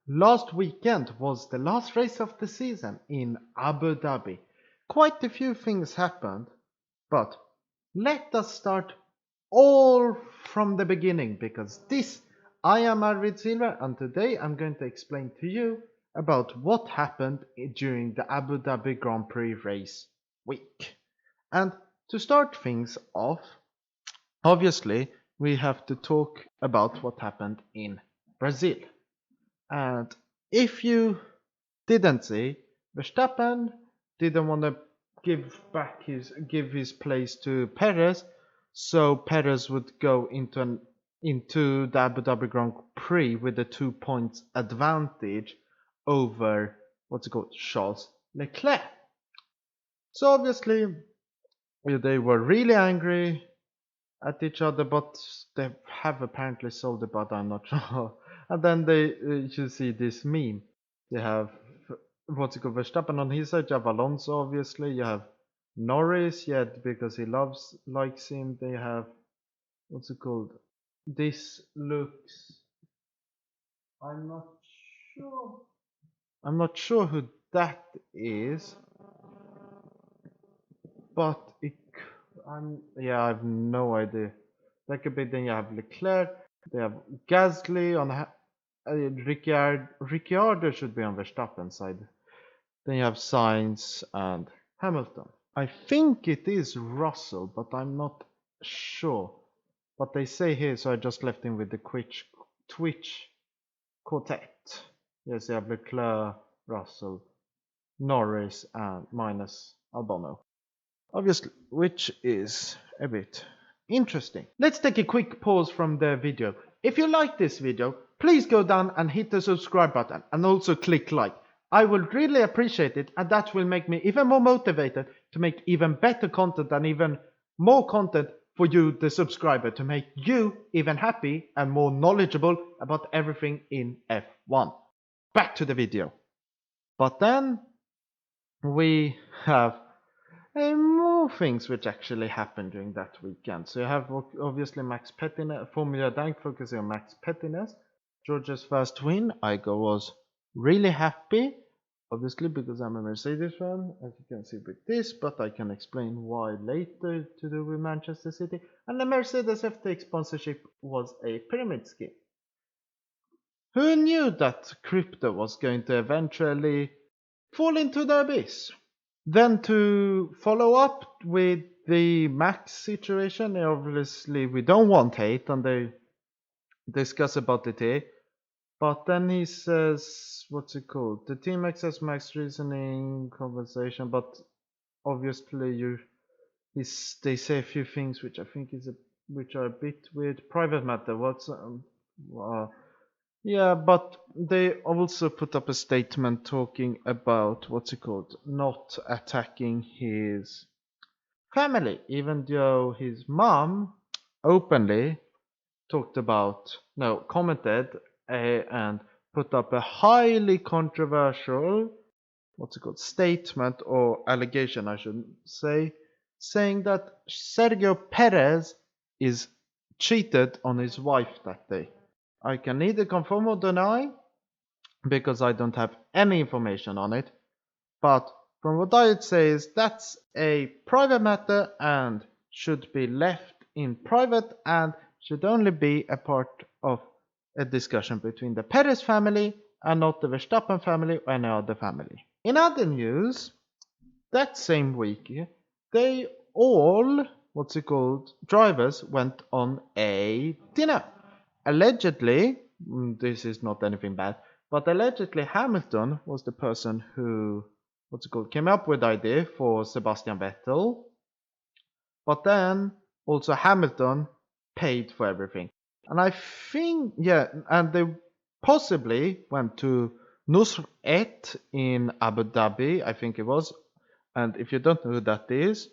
Last weekend was the last race of the season in Abu Dhabi. Quite a few things happened, but let us start all from the beginning because I am Arvid Silva and today I'm going to explain to you about what happened during the Abu Dhabi Grand Prix race week. And to start things off, obviously we have to talk about what happened in Brazil. And if you didn't see, Verstappen didn't want to give his place to Perez, so Perez would go into the Abu Dhabi Grand Prix with a 2 points advantage over Charles Leclerc. So obviously they were really angry at each other, but they have apparently sold it, but I'm not sure. And then you see this meme. They have Verstappen on his side. You have Alonso, obviously. You have Norris, yet because he likes him. They have what's it called? This looks. I'm not sure. I'm not sure who that is, but I have no idea. That could be. Then you have Leclerc. They have Gasly on Ricciardo should be on Verstappen's side. Then you have Sainz and Hamilton. I think it is Russell, but I'm not sure. But they say here, so I just left him with the Twitch quartet. Yes, you have Leclerc, Russell, Norris, and minus Albano. Obviously, which is a bit interesting. Let's take a quick pause from the video. If you like this video, please go down and hit the subscribe button and also click like. I will really appreciate it, and that will make me even more motivated to make even better content and even more content for you, the subscriber, to make you even happy and more knowledgeable about everything in F1. Back to the video. But then we have more things which actually happened during that weekend. So you have obviously Max Pettiness, Formula Dank focusing on Max Pettiness. George's first win. I was really happy, obviously because I'm a Mercedes fan, as you can see with this, but I can explain why later to do with Manchester City. And the Mercedes FTX sponsorship was a pyramid scheme. Who knew that crypto was going to eventually fall into the abyss? Then to follow up with the Max situation, obviously we don't want hate, and they discuss about it here. But then he says, what's it called? The team access Max reasoning conversation, but obviously they say a few things which I think which are a bit weird. Private matter. Yeah, but they also put up a statement talking about not attacking his family, even though his mom openly commented and put up a highly controversial statement or allegation, I should say, saying that Sergio Perez is cheated on his wife that day. I can neither confirm or deny because I don't have any information on it, but from what I'd say is that's a private matter and should be left in private and should only be a part of a discussion between the Perez family and not the Verstappen family or any other family. In other news, that same week, they all, drivers went on a dinner. Allegedly, this is not anything bad, but allegedly Hamilton was the person who came up with the idea for Sebastian Vettel, but then also Hamilton paid for everything. And I think, and they possibly went to Nusret in Abu Dhabi, I think it was. And if you don't know who that is,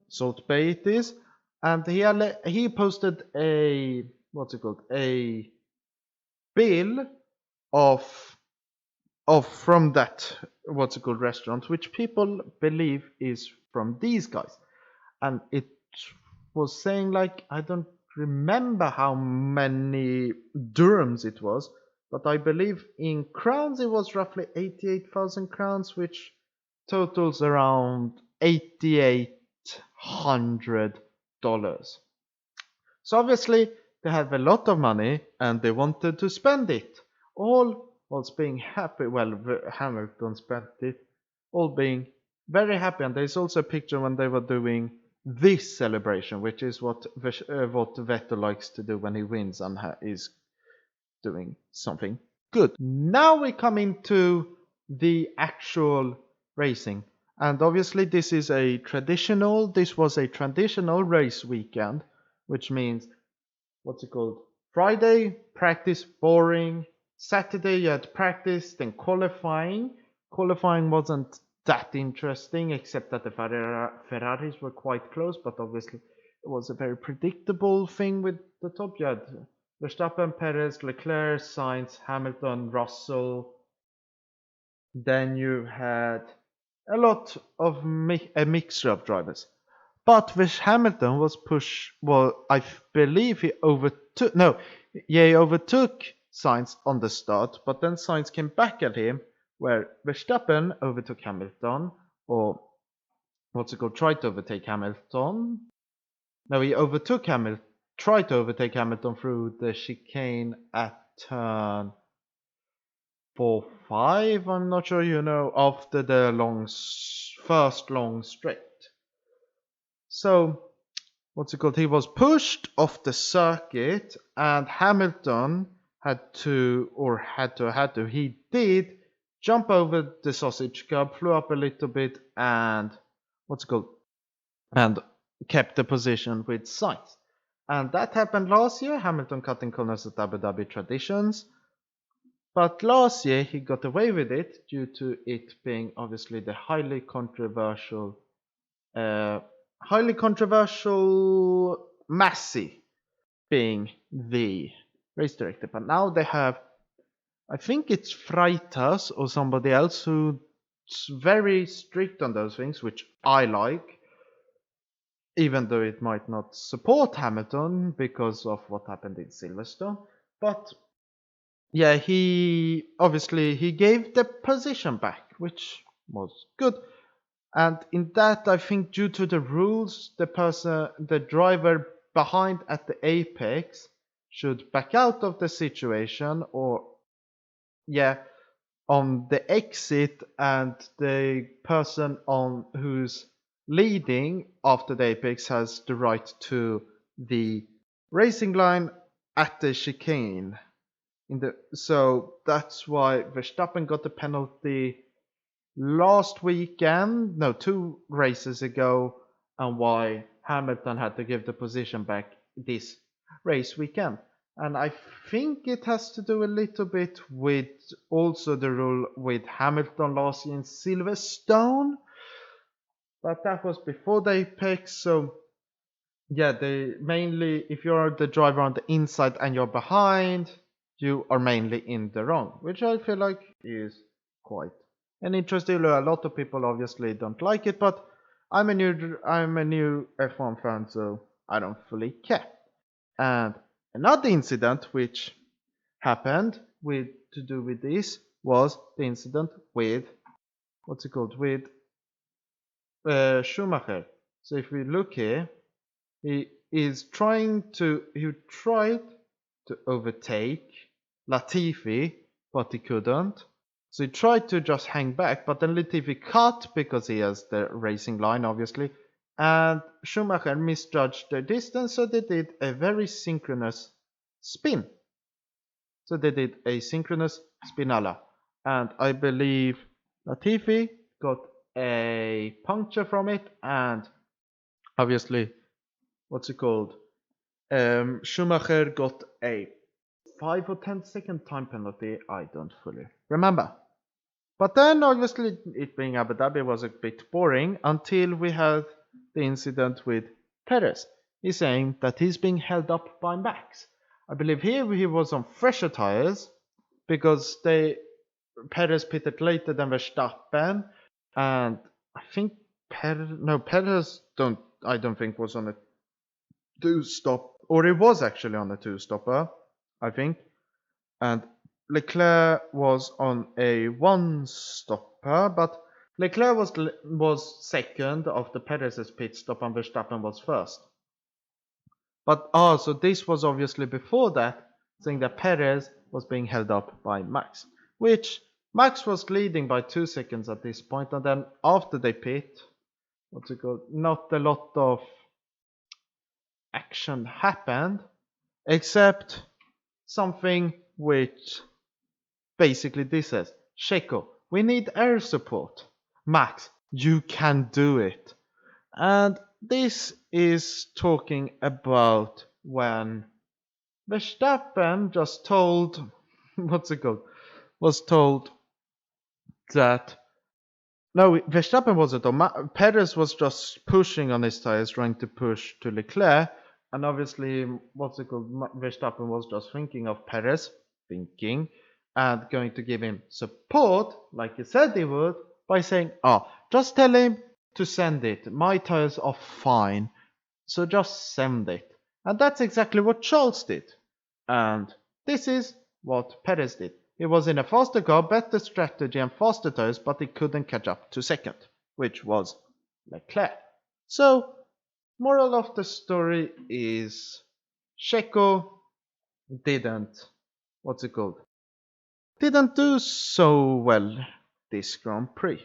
Salt Bay it is. And he posted a bill of from that restaurant, which people believe is from these guys, and it was saying I don't remember how many dirhams it was, but I believe in crowns it was roughly 88,000 crowns, which totals around $8,800. So obviously they have a lot of money and they wanted to spend it. All whilst being happy. Well, Hamilton spent it. All being very happy. And there's also a picture when they were doing this celebration, which is what Vettel likes to do when he wins and is doing something good. Now we come into the actual racing. And obviously this was a traditional race weekend, which means, what's it called? Friday, practice, boring. Saturday, you had practice, then qualifying. Qualifying wasn't that interesting, except that the Ferraris were quite close, but obviously it was a very predictable thing with the top. You had Verstappen, Perez, Leclerc, Sainz, Hamilton, Russell. Then you had a lot of a mixture of drivers. But Hamilton was pushed. Well, I believe he overtook. No, yeah, he overtook Sainz on the start, but then Sainz came back at him, where Verstappen overtook Hamilton, or what's it called? Tried to overtake Hamilton. No, he overtook Hamilton. Tried to overtake Hamilton through the chicane at turn 4-5. I'm not sure, after the first long straight. So, what's it called? He was pushed off the circuit, and Hamilton he did jump over the sausage curb, flew up a little bit, and and kept the position with Sainz. And that happened last year. Hamilton cutting corners at Abu Dhabi traditions. But last year he got away with it due to it being obviously the highly controversial Massey being the race director. But now they have, I think it's Freitas or somebody else who's very strict on those things, which I like, even though it might not support Hamilton because of what happened in Silverstone. But yeah, he gave the position back, which was good. And in that, I think due to the rules, the driver behind at the apex should back out of the situation, or on the exit, and the person who's leading after the apex has the right to the racing line at the chicane. So that's why Verstappen got the penalty last weekend, no, 2 races ago, and why Hamilton had to give the position back this race weekend. And I think it has to do a little bit with also the rule with Hamilton last year in Silverstone, but that was before the apex. So yeah, if you're the driver on the inside and you're behind, you are mainly in the wrong, which I feel like is quite an interesting. A lot of people obviously don't like it, but I'm a new F1 fan, so I don't fully care. And another incident which happened to do with this was the incident with with Schumacher. So if we look here, he tried to overtake Latifi, but he couldn't. So he tried to just hang back, but then Latifi cut because he has the racing line, obviously. And Schumacher misjudged the distance, so they did a very synchronous spin. So they did a synchronous spinalla. And I believe Latifi got a puncture from it, and obviously, Schumacher got a 5 or 10 second time penalty. I don't fully remember. But then, obviously, it being Abu Dhabi was a bit boring until we had the incident with Perez. He's saying that he's being held up by Max. I believe here he was on fresher tires because Perez pitted later than Verstappen, and I think Perez I don't think was on a 2-stop, or it was actually on a 2-stopper, I think. And Leclerc was on a one-stopper, but Leclerc was second after Perez's pit stop and Verstappen was first. But so this was obviously before that, saying that Perez was being held up by Max, which Max was leading by 2 seconds at this point, and then after they pit, not a lot of action happened, except something which basically this says, Checo, we need air support. Max, you can do it. And this is talking about when Verstappen just told, was told that, no, Verstappen wasn't, Perez was just pushing on his tires, trying to push to Leclerc, and obviously, Verstappen was just thinking of Perez, and going to give him support, like he said he would, by saying, just tell him to send it. My tires are fine, so just send it. And that's exactly what Charles did. And this is what Perez did. He was in a faster car, better strategy and faster tires, but he couldn't catch up to second, which was Leclerc. So, moral of the story is Checo didn't do so well this Grand Prix.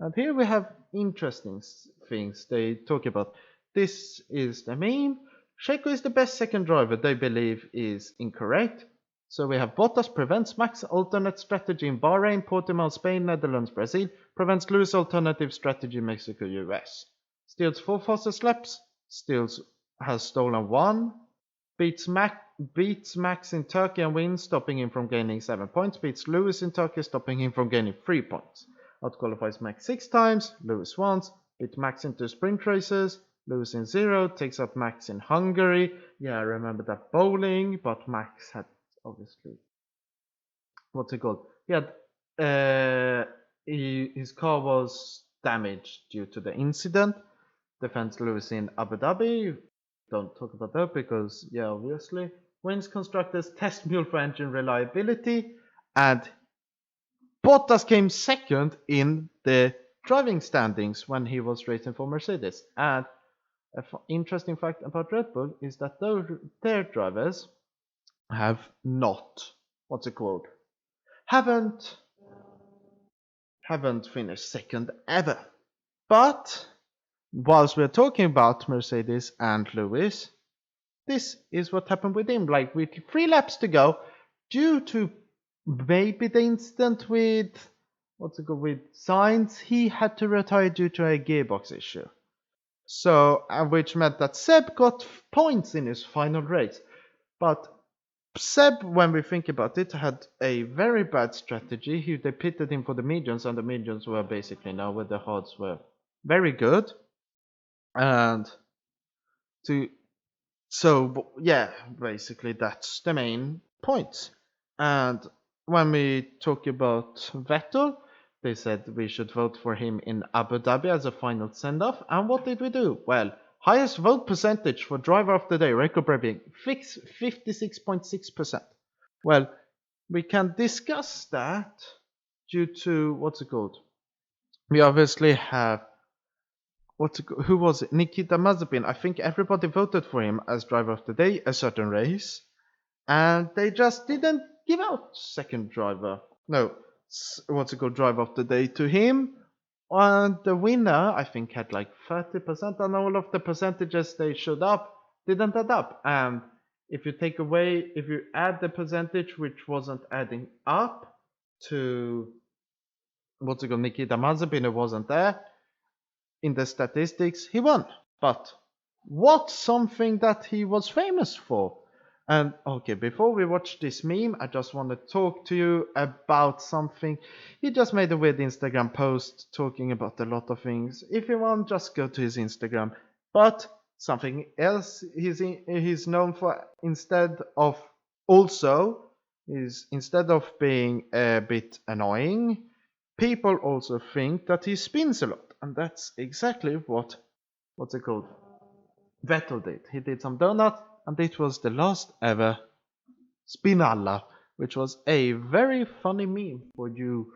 And here we have interesting things they talk about. This is the meme. Checo is the best second driver they believe is incorrect. So we have Bottas prevents Max alternate strategy in Bahrain, Portimao, Spain, Netherlands, Brazil. Prevents Lewis alternative strategy Mexico, US. Steals 4 fastest laps. Has stolen 1. Beats Max in Turkey and wins, stopping him from gaining 7 points. Beats Lewis in Turkey, stopping him from gaining 3 points. Outqualifies Max 6 times, Lewis once. Beats Max in 2 sprint races, Lewis in 0. Takes up Max in Hungary. Yeah, I remember that bowling, but Max had obviously He had his car was damaged due to the incident. Defends Lewis in Abu Dhabi. Don't talk about that because, yeah, obviously. Wins constructors test mule for engine reliability. And Bottas came second in the driving standings when he was racing for Mercedes. And an interesting fact about Red Bull is that their drivers have not, haven't finished second ever. But whilst we're talking about Mercedes and Lewis, this is what happened with him. Like with 3 laps to go, due to maybe the incident with Sainz, he had to retire due to a gearbox issue. So, which meant that Seb got points in his final race. But Seb, when we think about it, had a very bad strategy. They pitted him for the mediums, and the mediums were basically now where the hards were very good. And basically that's the main point. And when we talk about Vettel, they said we should vote for him in Abu Dhabi as a final send-off. And what did we do? Well, highest vote percentage for driver of the day, record breaking, 56.6%. Well, we can discuss that due to we obviously have who was it? Nikita Mazepin. I think everybody voted for him as driver of the day, a certain race, and they just didn't give out second driver. No, driver of the day to him. And the winner, I think, had like 30%, and all of the percentages they showed up didn't add up. And if you add the percentage which wasn't adding up to Nikita Mazepin, who wasn't there in the statistics, he won. But what's something that he was famous for? And okay, before we watch this meme, I just want to talk to you about something. He just made a weird Instagram post talking about a lot of things. If you want, just go to his Instagram. But something else he's known for instead of being a bit annoying, people also think that he spins a lot. And that's exactly what Vettel did. He did some donut, and it was the last ever spinalla which was a very funny meme for you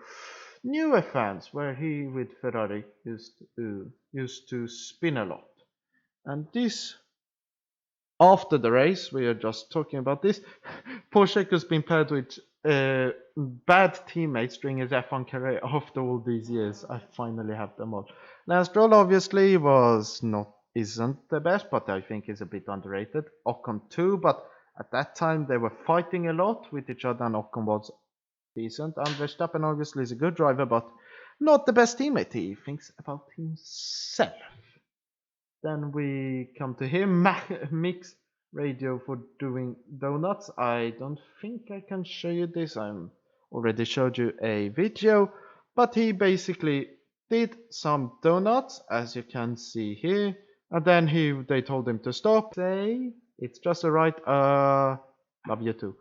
newer fans, where he with Ferrari used to spin a lot. And this, after the race, we are just talking about this. Porsche has been paired with bad teammates during his F1 career. After all these years, I finally have them all. Lance Stroll obviously isn't the best, but I think is a bit underrated. Ocon too, but at that time they were fighting a lot with each other, and Ocon was decent. And Verstappen obviously is a good driver, but not the best teammate. He thinks about himself. Then we come to him, mix radio for doing donuts. I don't think I can show you this. I already showed you a video, but he basically did some donuts, as you can see here, and then they told him to stop. Say it's just a right. Love you too.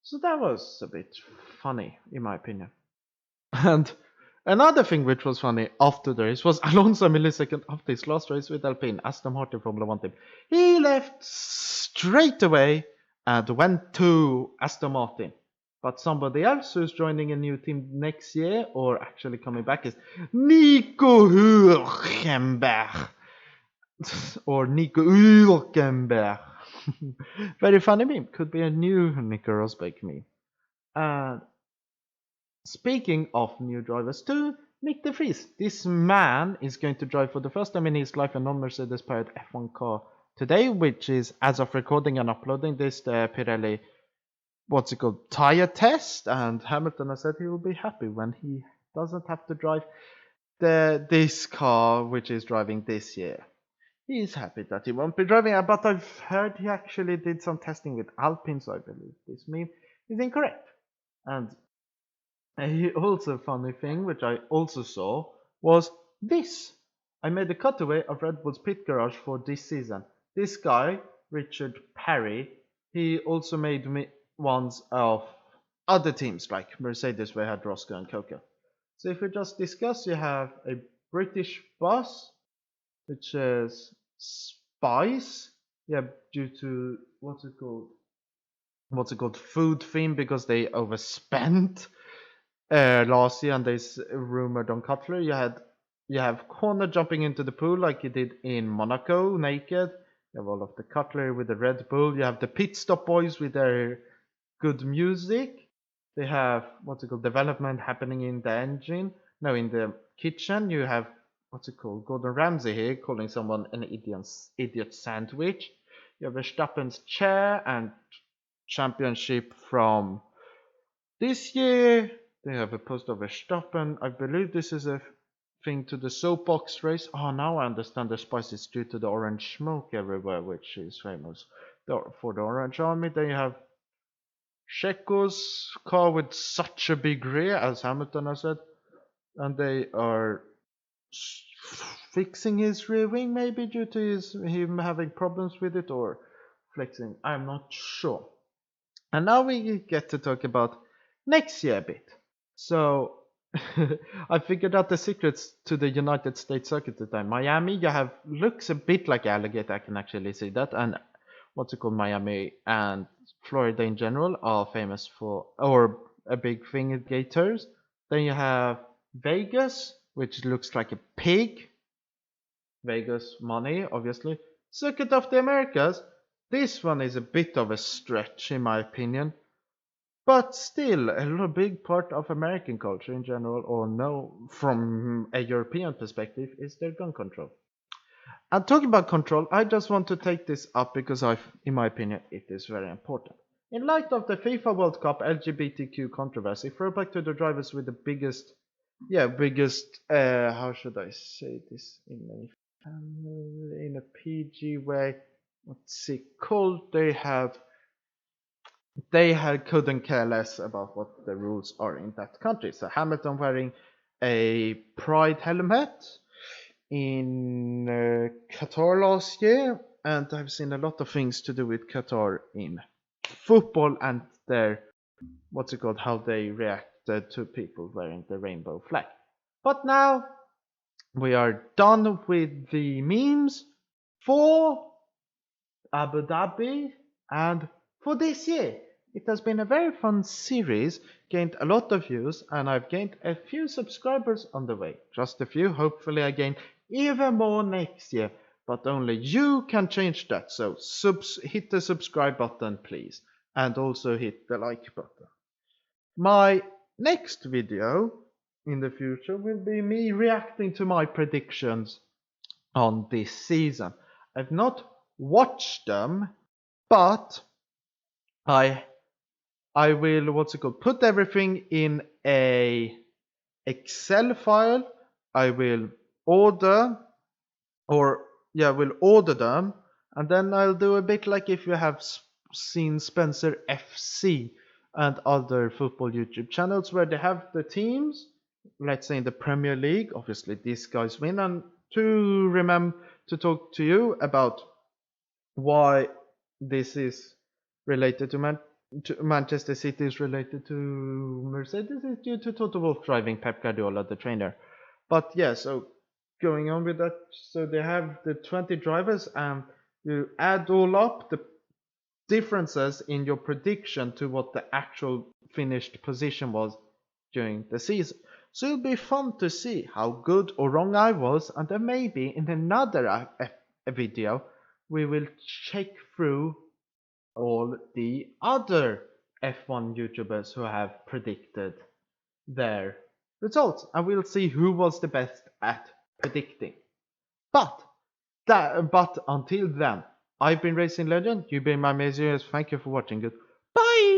So that was a bit funny, in my opinion. And another thing which was funny after the race was Alonso, a millisecond after his last race with Alpine, Aston Martin Formula 1 team. He left straight away and went to Aston Martin. But somebody else who's joining a new team next year, or actually coming back, is Nico Hülkenberg. Or Nico Hülkenberg. Very funny meme. Could be a new Nico Rosberg meme. And speaking of new drivers too, Nick de Vries. This man is going to drive for the first time in his life a non-Mercedes powered F1 car today, which is, as of recording and uploading this, the Pirelli, tire test. And Hamilton has said he will be happy when he doesn't have to drive this car, which is driving this year. He's happy that he won't be driving it, but I've heard he actually did some testing with Alpine, so I believe this meme is incorrect. And also funny thing, which I also saw, was this. I made a cutaway of Red Bull's pit garage for this season. This guy, Richard Perry, he also made ones of other teams like Mercedes, where I had Roscoe and Coco. So if we just discuss, you have a British bus, which is Spice. Yeah, due to what's it called, food theme, because they overspent last year, and there's rumored on Cutler. You have Corner jumping into the pool like he did in Monaco naked. You have all of the Cutler with the Red Bull. You have the Pit Stop Boys with their good music. They have development happening in the engine. No, in the kitchen. You have Gordon Ramsay here calling someone an idiot sandwich. You have Verstappen's chair and championship from this year. They have a post of Verstappen. I believe this is a thing to the soapbox race. Oh, now I understand the spice is due to the orange smoke everywhere, which is famous for the Orange Army. Then you have Checo's car with such a big rear, as Hamilton has said, and they are fixing his rear wing, maybe due to him having problems with it, or flexing. I'm not sure. And now we get to talk about next year a bit. So I figured out the secrets to the United States circuit this time. Miami, looks a bit like Alligator. I can actually see that. And Miami and Florida in general are famous for, or a big thing at gators. Then you have Vegas, which looks like a pig. Vegas money, obviously. Circuit of the Americas. This one is a bit of a stretch, in my opinion. But still, a big part of American culture in general, or no, from a European perspective, is their gun control. And talking about control, I just want to take this up because in my opinion, it is very important. In light of the FIFA World Cup LGBTQ controversy, throwback to the drivers with the biggest, how should I say this in a PG way? What's it called? They couldn't care less about what the rules are in that country. So Hamilton wearing a pride helmet in Qatar last year, and I've seen a lot of things to do with Qatar in football and their how they reacted to people wearing the rainbow flag. But now we are done with the memes for Abu Dhabi and for this year. It has been a very fun series, gained a lot of views, and I've gained a few subscribers on the way. Just a few, hopefully I gain even more next year, but only you can change that, so hit the subscribe button please, and also hit the like button. My next video in the future will be me reacting to my predictions on this season. I've not watched them, but I will put everything in a Excel file. I will order them, and then I'll do a bit like if you have seen Spencer FC and other football YouTube channels where they have the teams, let's say in the Premier League. Obviously these guys win, and to remember to talk to you about why this is related to Manchester City is related to Mercedes is due to Toto Wolff driving Pep Guardiola, the trainer. But yeah, so going on with that, so they have the 20 drivers, and you add all up the differences in your prediction to what the actual finished position was during the season. So it'll be fun to see how good or wrong I was, and then maybe in another video we will check through all the other F1 YouTubers who have predicted their results, and we'll see who was the best at predicting. But until then, I've been Racing Legend, you've been my Maziers. Thank you for watching. Goodbye.